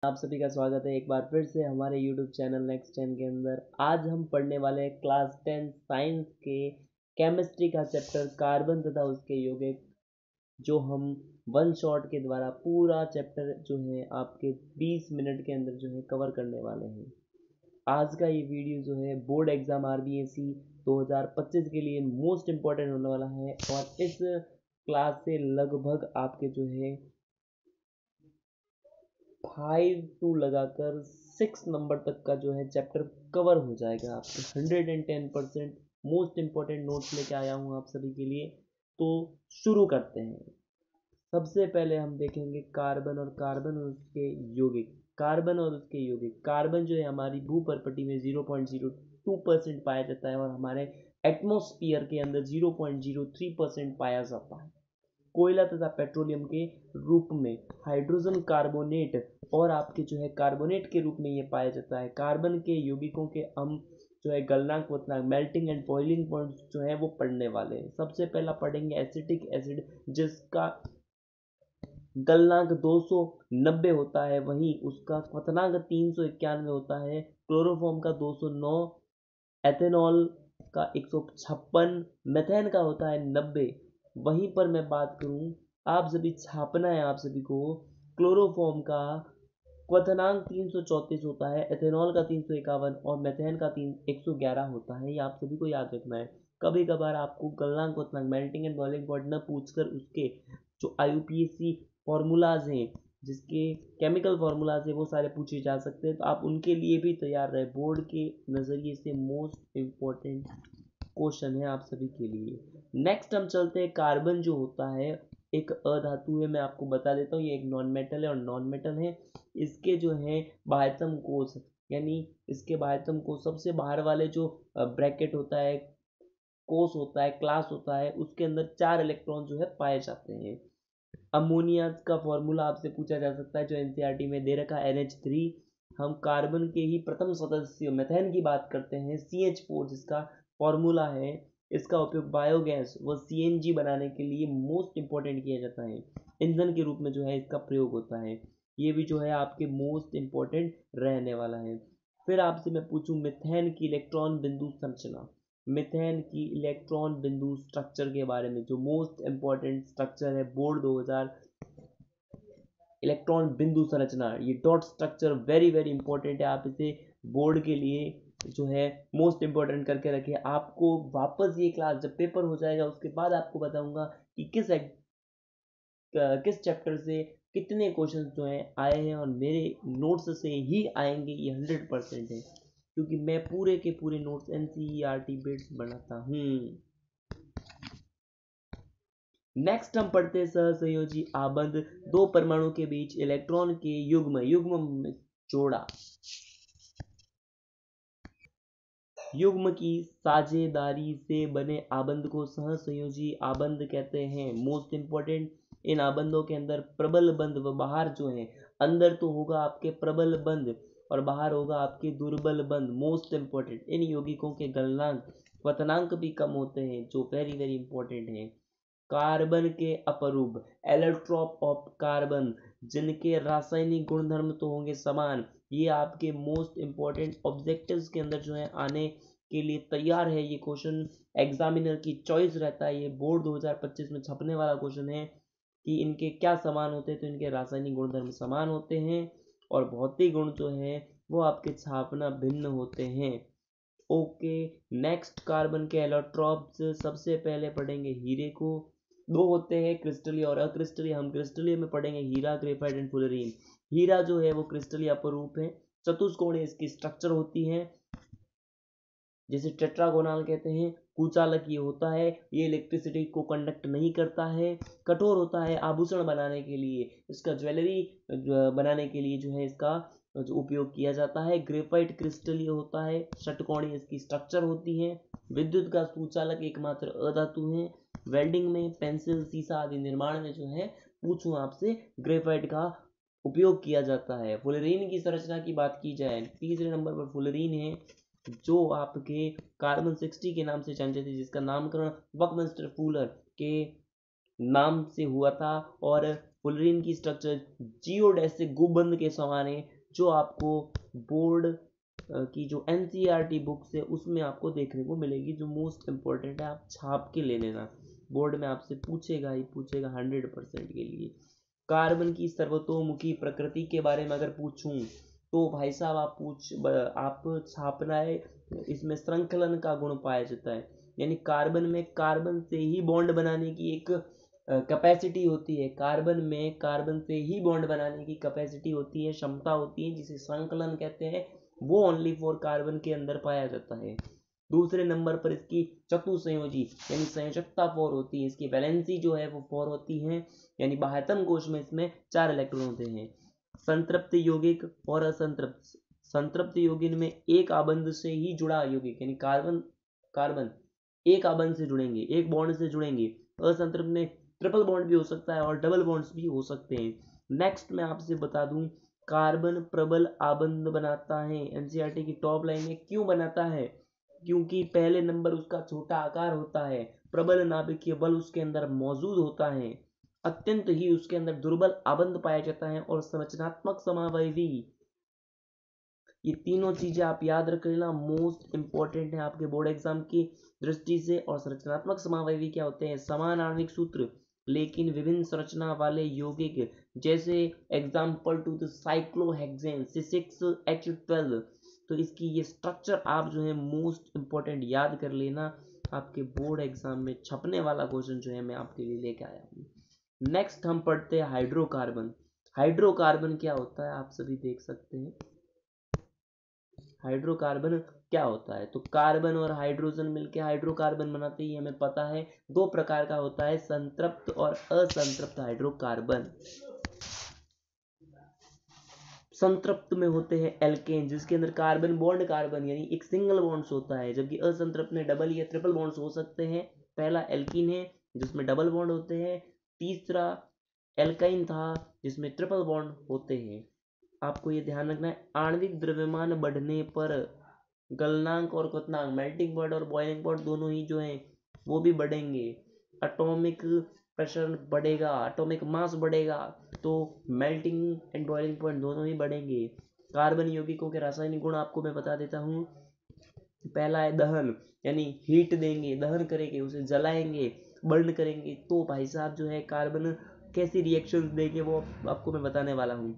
आप सभी का स्वागत है एक बार फिर से हमारे YouTube चैनल नेक्स्ट 10 के अंदर। आज हम पढ़ने वाले हैं क्लास 10 साइंस के केमिस्ट्री का चैप्टर कार्बन तथा उसके यौगिक, जो हम वन शॉट के द्वारा पूरा चैप्टर जो है आपके 20 मिनट के अंदर जो है कवर करने वाले हैं। आज का ये वीडियो जो है बोर्ड एग्जाम RBSC 2025 के लिए मोस्ट इम्पॉर्टेंट होने वाला है और इस क्लास से लगभग आपके जो है 5 टू लगाकर 6 नंबर तक का जो है चैप्टर कवर हो जाएगा। आपके 110% मोस्ट इम्पॉर्टेंट नोट्स लेके आया हूँ आप सभी के लिए। तो शुरू करते हैं। सबसे पहले हम देखेंगे कार्बन और उसके यौगिक। कार्बन जो है हमारी भूपर्पटी में 0.02% पाया जाता है और हमारे एटमॉस्फेयर के अंदर 0.03% पाया जाता है। कोयला तथा पेट्रोलियम के रूप में हाइड्रोजन कार्बोनेट और आपके जो है कार्बोनेट के रूप में ये पाया जाता है। कार्बन के यौगिकों के हम जो है गलनांक क्वथनांक मेल्टिंग एंड बॉइलिंग पॉइंट्स जो है वो पढ़ने वाले हैं। सबसे पहला पढ़ेंगे एसिटिक एसिड, जिसका गलनांक 290 होता है, वहीं उसका क्वथनांक 391 होता है। क्लोरोफॉर्म का 209, एथेनॉल का 156, मेथेन का होता है 90। वहीं पर मैं बात करूं, आप सभी छापना है आप सभी को। क्लोरोफॉर्म का क्वथनांक 334 होता है, एथेनॉल का 351 और मेथेन का 111 होता है। ये आप सभी को याद रखना है। कभी कभार आपको गलनांक क्वथनांक मेल्टिंग एंड बॉइलिंग पॉइंट न पूछकर उसके जो IUPAC फॉर्मूलाज हैं, जिसके केमिकल फॉर्मूलाज है, वो सारे पूछे जा सकते हैं। तो आप उनके लिए भी तैयार रहे। बोर्ड के नज़रिए से मोस्ट इम्पोर्टेंट क्वेश्चन है आप सभी के लिए। नेक्स्ट हम चलते हैं। कार्बन जो होता है एक अधातु है, मैं आपको बता देता हूँ। ये एक नॉन मेटल है और नॉन मेटल है। इसके जो है बाह्यतम कोश, यानी इसके बाह्यतम कोश सबसे बाहर वाले जो ब्रैकेट होता है, कोश होता है, क्लास होता है, उसके अंदर 4 इलेक्ट्रॉन जो है पाए जाते हैं। अमोनिया का फॉर्मूला आपसे पूछा जा सकता है, जो NCERT में दे रखा है NH3। हम कार्बन के ही प्रथम सदस्य मेथेन की बात करते हैं, CH4 जिसका फॉर्मूला है। इसका उपयोग बायोगैस व CNG बनाने के लिए मोस्ट इंपॉर्टेंट किया जाता है। ईंधन के रूप में जो है इसका प्रयोग होता है। ये भी जो है आपके मोस्ट इंपॉर्टेंट रहने वाला है। फिर आपसे मैं पूछूं मिथेन की इलेक्ट्रॉन बिंदु संरचना, मिथेन की इलेक्ट्रॉन बिंदु स्ट्रक्चर के बारे में, जो मोस्ट इंपॉर्टेंट स्ट्रक्चर है बोर्ड 2000। इलेक्ट्रॉन बिंदु संरचना, ये dot structure very very important है। आप इसे बोर्ड के लिए जो है मोस्ट इंपॉर्टेंट करके रखें। आपको वापस ये क्लास जब पेपर हो जाएगा उसके बाद आपको बताऊंगा कि किस चैप्टर से कितने क्वेश्चन जो हैं आए हैं, और मेरे नोट्स से ही आएंगे ये 100% है, क्योंकि मैं पूरे के पूरे नोट्स NCERT बेस्ड बनाता हूँ। नेक्स्ट हम पढ़ते हैं सहसंयोजी आबंध, दो परमाणु के बीच इलेक्ट्रॉन के युग्म जोड़ा, युग्म की साझेदारी से बने आबंध को सहसंयोजी आबंध कहते हैं। मोस्ट इंपॉर्टेंट, इन आबंधों के अंदर प्रबल बंध व बाहर जो है, अंदर तो होगा आपके प्रबल बंध और बाहर होगा आपके दुर्बल बंध। मोस्ट इंपॉर्टेंट, इन यौगिकों के गलनांक क्वथनांक भी कम होते हैं, जो वेरी वेरी इंपॉर्टेंट है। कार्बन के अपरूप, एलोट्रॉप ऑफ कार्बन, जिनके रासायनिक गुणधर्म तो होंगे समान, ये आपके मोस्ट इंपॉर्टेंट ऑब्जेक्टिव्स के अंदर जो है आने के लिए तैयार है। ये क्वेश्चन एग्जामिनर की चॉइस रहता है। ये बोर्ड 2025 में छपने वाला क्वेश्चन है कि इनके क्या समान होते हैं। तो इनके रासायनिक गुणधर्म समान होते हैं और भौतिक गुण जो है वो आपके छापना भिन्न होते हैं। ओके, नेक्स्ट कार्बन के एलोट्रॉप्स, सबसे पहले पढ़ेंगे हीरे को। दो होते हैं, क्रिस्टलीय और अक्रिस्टलीय। हम क्रिस्टलीय में पढ़ेंगे हीरा, ग्रेफाइट एंड फुलरीन। हीरा जो है वो क्रिस्टलीय अपरूप है, चतुष्कोणीय इसकी स्ट्रक्चर होती है, जिसे टेट्रागोनल कहते हैं। कुचालक ये होता है, ये इलेक्ट्रिसिटी को कंडक्ट नहीं करता है। कठोर होता है आभूषण बनाने के लिए, इसका ज्वेलरी बनाने के लिए जो है इसका जो उपयोग किया जाता है। ग्रेफाइट क्रिस्टलीय होता है, षटकोणीय इसकी स्ट्रक्चर होती है। विद्युत का सुचालक एकमात्र अधातु है। वेल्डिंग में, पेंसिल, शीशा आदि निर्माण में जो है पूछूं आपसे, ग्रेफाइट का उपयोग किया जाता है। फुलरीन की संरचना की बात की जाए, तीसरे नंबर पर फुलरीन है, जो आपके कार्बन 60 के नाम से जानी जाती है, जिसका नामकरण बकमिंस्टर फूलर के नाम से हुआ था। और फुलरीन की स्ट्रक्चर जियोडेसिक गुबंद के समान है, जो आपको बोर्ड की जो एनसीईआरटी बुक्स है उसमें आपको देखने को मिलेगी, जो मोस्ट इंपॉर्टेंट है, आप छाप के ले लेना, बोर्ड में आपसे पूछेगा ही पूछेगा 100% के लिए। कार्बन की सर्वतोमुखी प्रकृति के बारे में अगर पूछूं तो भाई साहब आप छापना है, इसमें श्रृंखलन का गुण पाया जाता है, यानी कार्बन में कार्बन से ही बॉन्ड बनाने की एक कैपेसिटी होती है, कार्बन से ही बॉन्ड बनाने की कैपेसिटी होती है, क्षमता होती है, जिसे श्रृंखलन कहते हैं, वो ओनली फॉर कार्बन के अंदर पाया जाता है। दूसरे नंबर पर इसकी चतुसंयोजी यानी संयोजकता 4 होती है, इसकी वैलेंसी जो है वो 4 होती है, यानी बाह्यतम कोश में इसमें 4 इलेक्ट्रॉन होते हैं। संतृप्त यौगिक और असंतृप्त, संतृप्त यौगिक में एक आबंध से ही जुड़ा यौगिक, यानी कार्बन एक आबंध से जुड़ेंगे, एक बॉन्ड से जुड़ेंगे। असंतृप्त में ट्रिपल बॉन्ड भी हो सकता है और डबल बॉन्ड्स भी हो सकते हैं। नेक्स्ट मैं आपसे बता दूं, कार्बन प्रबल आबंध बनाता है, एनसीईआरटी की टॉप लाइन में क्यों बनाता है, क्योंकि पहले नंबर उसका छोटा आकार होता है, प्रबल नाभिकीय बल उसके अंदर मौजूद होता है, अत्यंत ही उसके अंदर दुर्बल आबंध पाया जाता है, और संरचनात्मक समावयवी, ये तीनों चीजें आप याद रख लेना, मोस्ट इंपॉर्टेंट है आपके बोर्ड एग्जाम की दृष्टि से। और संरचनात्मक समावयवी क्या होते हैं, समान आणविक सूत्र लेकिन विभिन्न संरचना वाले यौगिक, जैसे example to the cyclohexane C6H12। तो इसकी ये स्ट्रक्चर आप जो है मोस्ट इंपॉर्टेंट याद कर लेना, आपके बोर्ड एग्जाम में छपने वाला क्वेश्चन जो है मैं आपके लिए लेके आया हूँ। नेक्स्ट हम पढ़ते हैं हाइड्रोकार्बन। हाइड्रोकार्बन क्या होता है आप सभी देख सकते हैं, हाइड्रोकार्बन क्या होता है, तो कार्बन और हाइड्रोजन मिलकर हाइड्रोकार्बन बनाते ही हमें पता है, दो प्रकार का होता है, संतृप्त और असंतृप्त हाइड्रोकार्बन। संतृप्त में होते हैं एल्केन, जिसके अंदर कार्बन बॉन्ड कार्बन यानी एक सिंगल बॉन्ड्स होता है, जबकि असंतृप्त में डबल या ट्रिपल बॉन्ड्स हो सकते हैं। पहला एल्कीन है जिसमें डबल बॉन्ड होते हैं, तीसरा एल्काइन था जिसमें ट्रिपल बॉन्ड होते हैं। आपको ये ध्यान रखना है, आणविक द्रव्यमान बढ़ने पर गलनांक और क्वथनांक, मेल्टिंग पॉइंट और बॉइलिंग पॉइंट दोनों ही जो है वो भी बढ़ेंगे। एटॉमिक प्रेशर बढ़ेगा, एटॉमिक मास बढ़ेगा, तो मेल्टिंग एंड बॉइलिंग पॉइंट दोनों ही बढ़ेंगे। कार्बन यौगिकों के रासायनिक गुण आपको मैं बता देता हूँ। पहला है दहन, यानी हीट देंगे, दहन करेंगे, उसे जलाएंगे, बर्न करेंगे, तो भाई साहब जो है कार्बन कैसी रिएक्शंस देंगे वो आपको मैं बताने वाला हूँ।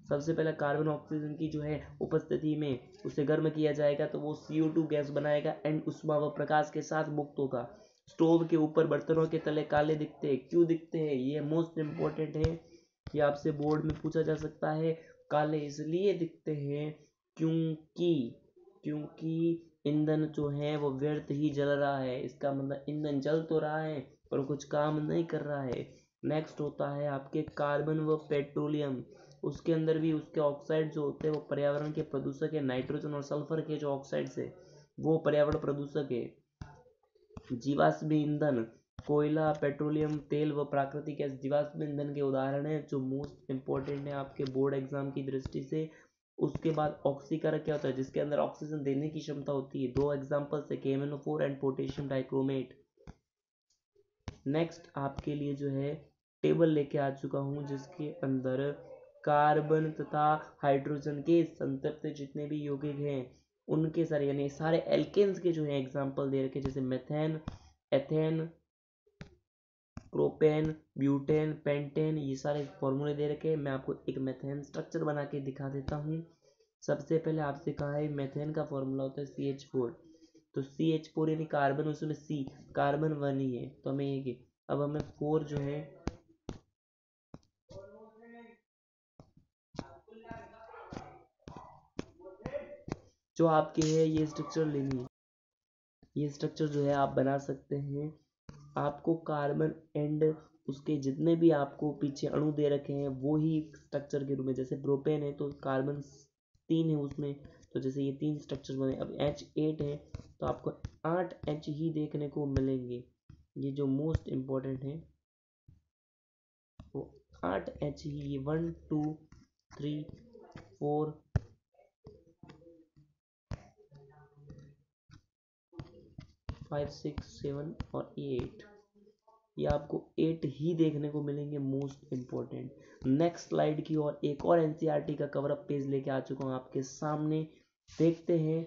सबसे पहले कार्बन ऑक्सीजन की जो है उपस्थिति में उसे गर्म किया जाएगा, तो वो CO2 गैस बनाएगा एंड उष्मा व प्रकाश के साथ मुक्त होगा। स्टोव के ऊपर बर्तनों के तले काले दिखते हैं, क्यों दिखते हैं, ये मोस्ट इंपॉर्टेंट है, ये आपसे बोर्ड में पूछा जा सकता है। काले इसलिए दिखते हैं क्योंकि क्योंकि ईंधन जो है वो व्यर्थ ही जल रहा है, इसका मतलब ईंधन जल तो रहा है पर कुछ काम नहीं कर रहा है। नेक्स्ट होता है आपके कार्बन व पेट्रोलियम, उसके अंदर भी उसके ऑक्साइड जो होते हैं वो पर्यावरण के प्रदूषक है, नाइट्रोजन और सल्फर के जो ऑक्साइड्स है वो पर्यावरण प्रदूषक है। जीवाश्म ईंधन, कोयला, पेट्रोलियम तेल व प्राकृतिक गैस जीवाश्म ईंधन के उदाहरण है, जो मोस्ट इंपॉर्टेंट है आपके बोर्ड एग्जाम की दृष्टि से। उसके बाद ऑक्सीकारक क्या होता है, जिसके अंदर ऑक्सीजन देने की क्षमता होती है, दो एग्जांपल्स है KMnO4 and potassium dichromate. Next आपके लिए जो है टेबल लेके आ चुका हूँ, जिसके अंदर कार्बन तथा हाइड्रोजन के संतृप्त जितने भी यौगिक हैं उनके सारे यानी सारे एल्केन्स के जो है एग्जांपल दे रखे, जैसे methane, ethane, propane, butane, pentane, ये सारे फॉर्मूले दे रखे हैं। मैं आपको एक मेथेन स्ट्रक्चर बना के दिखा देता हूँ। सबसे पहले आपसे कहा है मेथेन का फॉर्मूला होता है CH4, तो CH4 यानी कार्बन, उसमें C कार्बन 1 ही है, तो हमें ये अब हमें 4 जो है जो आपके है ये स्ट्रक्चर लेनी है, ये स्ट्रक्चर जो है आप बना सकते हैं। आपको कार्बन एंड उसके जितने भी आपको पीछे अणु दे रखे हैं वो ही स्ट्रक्चर के रूप में, जैसे प्रोपेन है तो कार्बन 3 है उसमें, तो जैसे ये 3 स्ट्रक्चर बने। अब H8 है तो आपको 8 H ही देखने को मिलेंगे, ये जो मोस्ट इम्पोर्टेंट है वो 8 H ही, 1 2 3 4 5 6 7 और 8, ये आपको 8 ही देखने को मिलेंगे मोस्ट इम्पोर्टेंट। नेक्स्ट स्लाइड की ओर एक और एनसीईआरटी का कवर अप पेज लेके आ चुका हूँ आपके सामने, देखते हैं।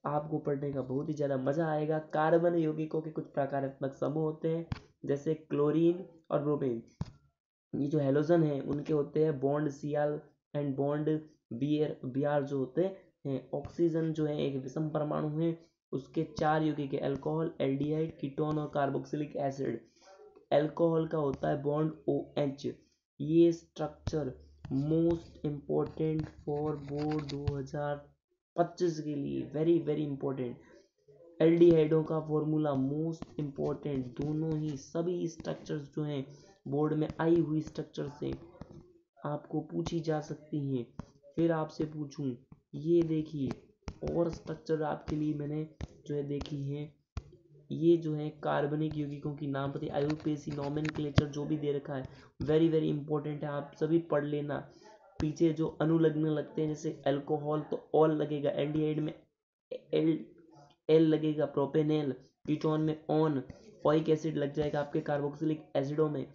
आपको पढ़ने का बहुत ही ज़्यादा मजा आएगा। कार्बन यौगिकों के कुछ प्रकारात्मक समूह होते हैं, जैसे क्लोरीन और ब्रोमीन। ये जो हेलोजन है उनके होते हैं बॉन्ड सीआल एंड बॉन्ड बीआर जो होते हैं। ऑक्सीजन जो है एक विषम परमाणु है, उसके 4 यौगिक है, अल्कोहल, एल्डिहाइड, कीटोन और कार्बोक्सिलिक एसिड। अल्कोहल का होता है बॉन्ड OH। ये structure most important for board 2025 के लिए, वेरी वेरी इंपॉर्टेंट। एल्डिहाइडों का फॉर्मूला मोस्ट इम्पोर्टेंट, दोनों ही सभी स्ट्रक्चर्स जो हैं बोर्ड में आई हुई स्ट्रक्चर से आपको पूछी जा सकती हैं। फिर आपसे पूछूं, ये देखिए और स्ट्रक्चर आपके लिए मैंने जो है देखी है। ये जो है कार्बनिक यौगिकों की नाम पता, आईयूपीएसी नोमेनक्लेचर जो भी दे रखा है वेरी वेरी इंपॉर्टेंट है, आप सभी पढ़ लेना। पीछे जो अनुलग्न लगते हैं, जैसे अल्कोहल तो ऑल लगेगा, एल्डिहाइड में एल लगेगा, प्रोपेनेल, कीटोन में ऑन, ओइक एसिड लग जाएगा आपके कार्बोक्सिलिक एसिडों में,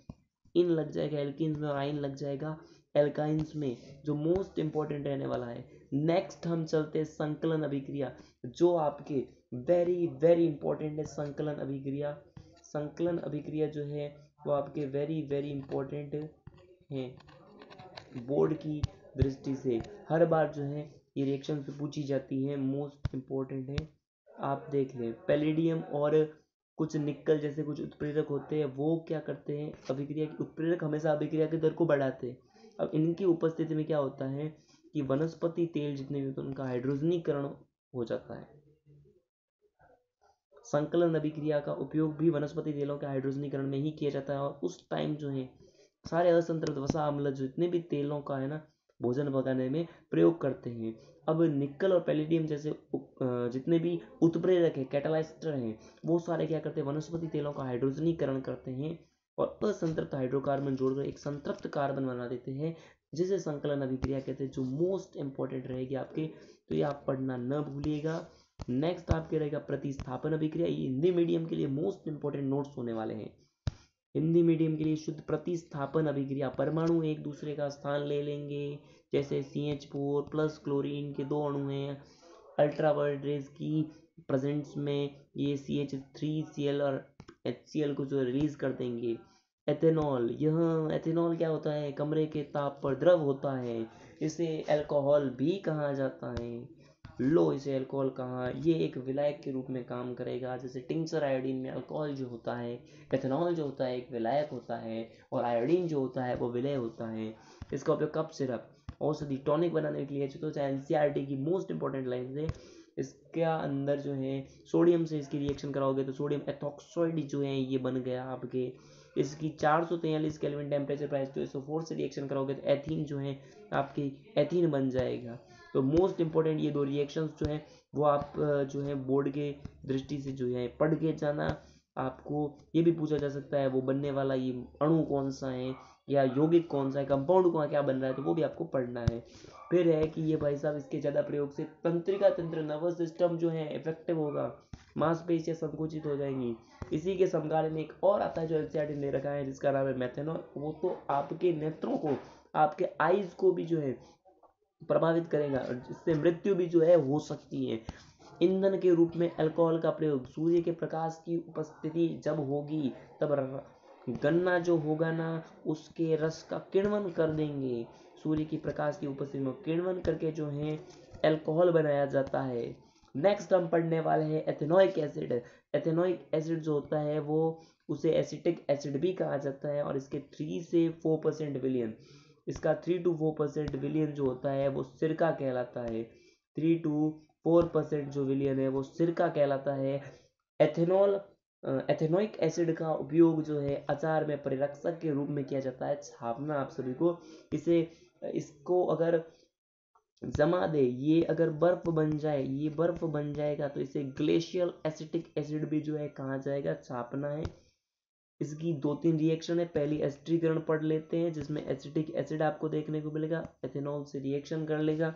इन लग जाएगा एल्किन्स में, और आइन लग जाएगा एल्काइंस में, जो मोस्ट इंपॉर्टेंट रहने वाला है। नेक्स्ट हम चलते हैं संकलन अभिक्रिया, जो आपके वेरी वेरी इंपॉर्टेंट है। संकलन अभिक्रिया, संकलन अभिक्रिया जो है वो आपके वेरी वेरी इंपॉर्टेंट है बोर्ड की दृष्टि से। हर बार जो है ये रिएक्शन से पूछी जाती है, मोस्ट इंपॉर्टेंट है। आप देख लें, पैलेडियम और कुछ निकल जैसे कुछ उत्प्रेरक होते हैं, वो क्या करते हैं, अभिक्रिया की उत्प्रेरक हमेशा अभिक्रिया के दर को बढ़ाते हैं। अब इनकी उपस्थिति में क्या होता है कि वनस्पति तेल जितने भी होते हैं उनका हाइड्रोजनीकरण हो जाता है। संकलन अभिक्रिया का उपयोग भी वनस्पति तेलों के हाइड्रोजनीकरण में ही किया जाता है, और उस टाइम जो है सारे असंतृप्त वसा अम्ल जितने भी तेलों का है ना भोजन पकाने में प्रयोग करते हैं। अब निकल और पैलेडियम जैसे जितने भी उत्प्रेरक है, कैटालाइस्टर हैं, वो सारे क्या करते हैं, वनस्पति तेलों का हाइड्रोजनीकरण करते हैं और असंतृप्त हाइड्रोकार्बन जोड़कर एक संतृप्त कार्बन बना देते हैं, जिसे संकलन अभिक्रिया कहते हैं, जो मोस्ट इंपॉर्टेंट रहेगी आपके, तो ये आप पढ़ना न भूलिएगा। नेक्स्ट आपके रहेगा प्रतिस्थापन अभिक्रिया, ये हिंदी मीडियम के लिए मोस्ट इंपॉर्टेंट नोट्स होने वाले हैं। हिंदी मीडियम के लिए शुद्ध प्रतिस्थापन अभिक्रिया, परमाणु एक दूसरे का स्थान ले लेंगे, जैसे CH4 प्लस क्लोरीन के 2 अणु हैं, अल्ट्रावायलेट रेज की प्रेजेंस में ये CH3Cl और HCl को जो रिलीज कर देंगे। एथेनॉल, यह एथेनॉल क्या होता है, कमरे के ताप पर द्रव होता है, इसे अल्कोहल भी कहा जाता है। लो, इसे अल्कोहल कहा, ये एक विलायक के रूप में काम करेगा, जैसे टिंचर आयोडीन में अल्कोहल जो होता है, एथेनॉल जो होता है एक विलायक होता है, और आयोडीन जो होता है वो विलय होता है। इसका उपयोग कफ सिरप, औषधि, टॉनिक बनाने के लिए, तो एनसीईआरटी की मोस्ट इंपॉर्टेंट लाइन है। इसके अंदर जो है सोडियम से इसकी रिएक्शन कराओगे तो सोडियम एथॉक्साइड जो है ये बन गया आपके, इसकी 443 केल्विन टेम्परेचर पर H2SO4 से रिएक्शन कराओगे तो एथीन जो है आपकी एथीन बन जाएगा। तो मोस्ट इंपॉर्टेंट ये 2 रिएक्शंस जो हैं वो आप जो है बोर्ड के दृष्टि से जो है पढ़ के जाना। आपको ये भी पूछा जा सकता है वो बनने वाला ये अणु कौन सा है या यौगिक कौन सा है, कंपाउंड का क्या बन रहा है, तो वो भी आपको पढ़ना है। फिर है कि ये भाई साहब इसके ज़्यादा प्रयोग से तंत्रिका तंत्र, नर्वस सिस्टम जो है इफेक्टिव होगा, मांसपेशियां संकुचित हो जाएंगी। इसी के समकालीन एक और आता है जो एनसीईआरटी ने रखा है जिसका नाम है मेथेनॉल, वो तो आपके नेत्रों को, आपके आईज को भी जो है प्रभावित करेगा, जिससे मृत्यु भी जो है हो सकती है। ईंधन के रूप में अल्कोहल का प्रयोग, सूर्य के प्रकाश की उपस्थिति जब होगी तब गन्ना जो होगा ना उसके रस का किण्वन कर देंगे, सूर्य की प्रकाश की उपस्थिति में किण्वन करके जो है अल्कोहल बनाया जाता है। नेक्स्ट हम पढ़ने वाले हैं एथेनोइक एसिड। एथेनोइक एसिड जो होता है वो उसे एसिटिक एसिड भी कहा जाता है, और इसके 3 से 4% विलियन, इसका 3 to 4% विलियन जो होता है वो सिरका कहलाता है। 3 to 4% जो विलियन है वो सिरका कहलाता है। एथेनॉल एथेनोइक एसिड का उपयोग जो है अचार में परिरक्षक के रूप में किया जाता है। छापना आप सभी को, इसे इसको अगर जमा दे, ये अगर बर्फ बन जाए, ये बर्फ बन जाएगा तो इसे ग्लेशियल एसिटिक एसिड भी जो है कहा जाएगा, छापना है। इसकी 2-3 रिएक्शन है, पहली एस्टरीकरण पढ़ लेते हैं जिसमें एसिटिक एसिड आपको देखने को मिलेगा, एथेनॉल से रिएक्शन कर लेगा,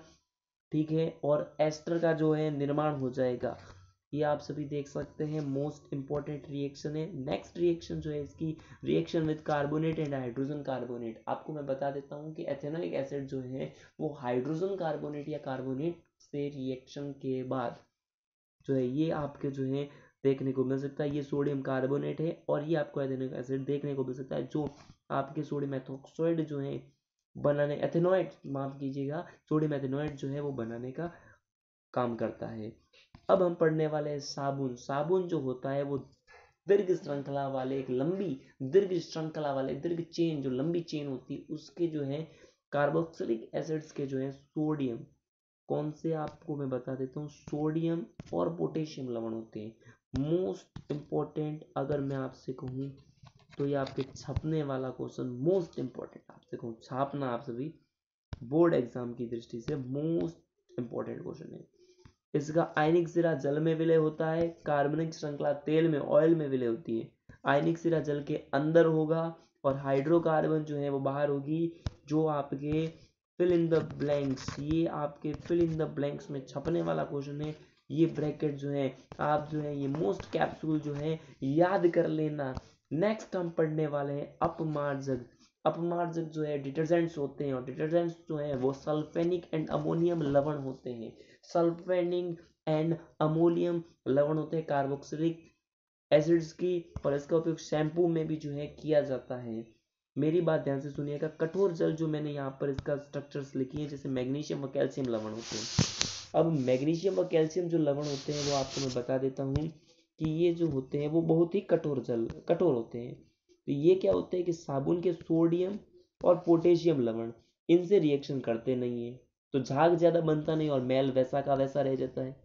ठीक है, और एस्टर का जो है निर्माण हो जाएगा। ये आप सभी देख सकते हैं मोस्ट इंपॉर्टेंट रिएक्शन है। नेक्स्ट रिएक्शन जो है इसकी reaction with carbonate and hydrogen carbonate. आपको मैं बता देता हूँ कि एथेनोइक एसिड जो है वो हाइड्रोजन कार्बोनेट या कार्बोनेट से रिएक्शन के बाद जो है ये आपके जो है देखने को मिल सकता है। ये सोडियम कार्बोनेट है और ये आपको एथेनोइक एसिड देखने को मिल सकता है, जो आपके सोडियम एथोक्साइड जो है बनाने, एथेनॉइड माफ कीजिएगा, सोडियम एथेनॉइड जो है वो बनाने का काम करता है। अब हम पढ़ने वाले हैं साबुन। साबुन जो होता है वो दीर्घ श्रृंखला वाले, एक लंबी दीर्घ श्रृंखला वाले, दीर्घ चेन, जो लंबी चेन होती है उसके जो है कार्बोक्सिलिक एसिड्स के जो है सोडियम, कौन से आपको मैं बता देता हूँ, सोडियम और पोटेशियम लवण होते हैं। मोस्ट इंपॉर्टेंट अगर मैं आपसे कहूँ तो ये आपके छपने वाला क्वेश्चन, मोस्ट इंपॉर्टेंट आपसे कहूँ, छापना आप सभी बोर्ड एग्जाम की दृष्टि से मोस्ट इंपॉर्टेंट क्वेश्चन है। इसका आयनिक सिरा जल में विलय होता है, कार्बनिक श्रृंखला तेल में, ऑयल में विलय होती है। आयनिक सिरा जल के अंदर होगा और हाइड्रोकार्बन जो है वो बाहर होगी। जो आपके फिल इन द ब्लैंक्स, ये आपके फिल इन द ब्लैंक्स में छपने वाला क्वेश्चन है। ये ब्रैकेट जो है आप जो है ये मोस्ट कैप्सूल जो है याद कर लेना। नेक्स्ट हम पढ़ने वाले हैं अपमार्जक। अपमार्जक जो है डिटर्जेंट्स होते हैं और डिटर्जेंट्स जो है वो सल्फेनिक एंड अमोनियम लवण होते हैं। सल्फेनिक एंड अमोनियम लवण होते हैं कार्बोक्सिलिक एसिड्स की, और इसका उपयोग शैम्पू में भी जो है किया जाता है। मेरी बात ध्यान से सुनिएगा। कठोर जल जो मैंने यहाँ पर इसका स्ट्रक्चर्स लिखी है, जैसे मैग्नीशियम व कैल्शियम लवण होते हैं। अब मैग्नीशियम व कैल्शियम जो लवण होते हैं वो आपको मैं बता देता हूँ कि ये जो होते हैं वो बहुत ही कठोर होते हैं। तो ये क्या होते हैं कि साबुन के सोडियम और पोटेशियम लवण इनसे रिएक्शन करते नहीं है, तो झाग ज्यादा बनता नहीं और मैल वैसा का वैसा रह जाता है।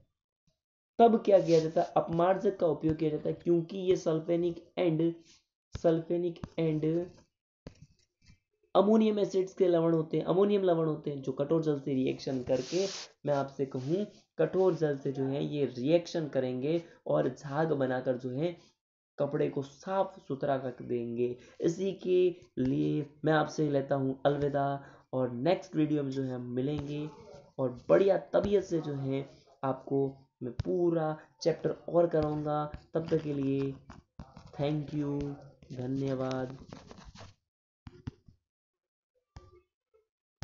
तब क्या किया जाता है, अपमार्जक का उपयोग किया जाता है, क्योंकि ये सल्फेनिक एंड अमोनियम एसिड्स के लवण होते हैं, अमोनियम लवण होते हैं, जो कठोर जल से रिएक्शन करके, मैं आपसे कहूं कठोर जल से जो है ये रिएक्शन करेंगे और झाग बनाकर जो है कपड़े को साफ सुथरा रख देंगे। इसी के लिए मैं आपसे लेता हूं अलविदा, और नेक्स्ट वीडियो में जो है हम मिलेंगे और बढ़िया तबीयत से जो है आपको मैं पूरा चैप्टर और कराऊंगा। तब तक के लिए थैंक यू, धन्यवाद।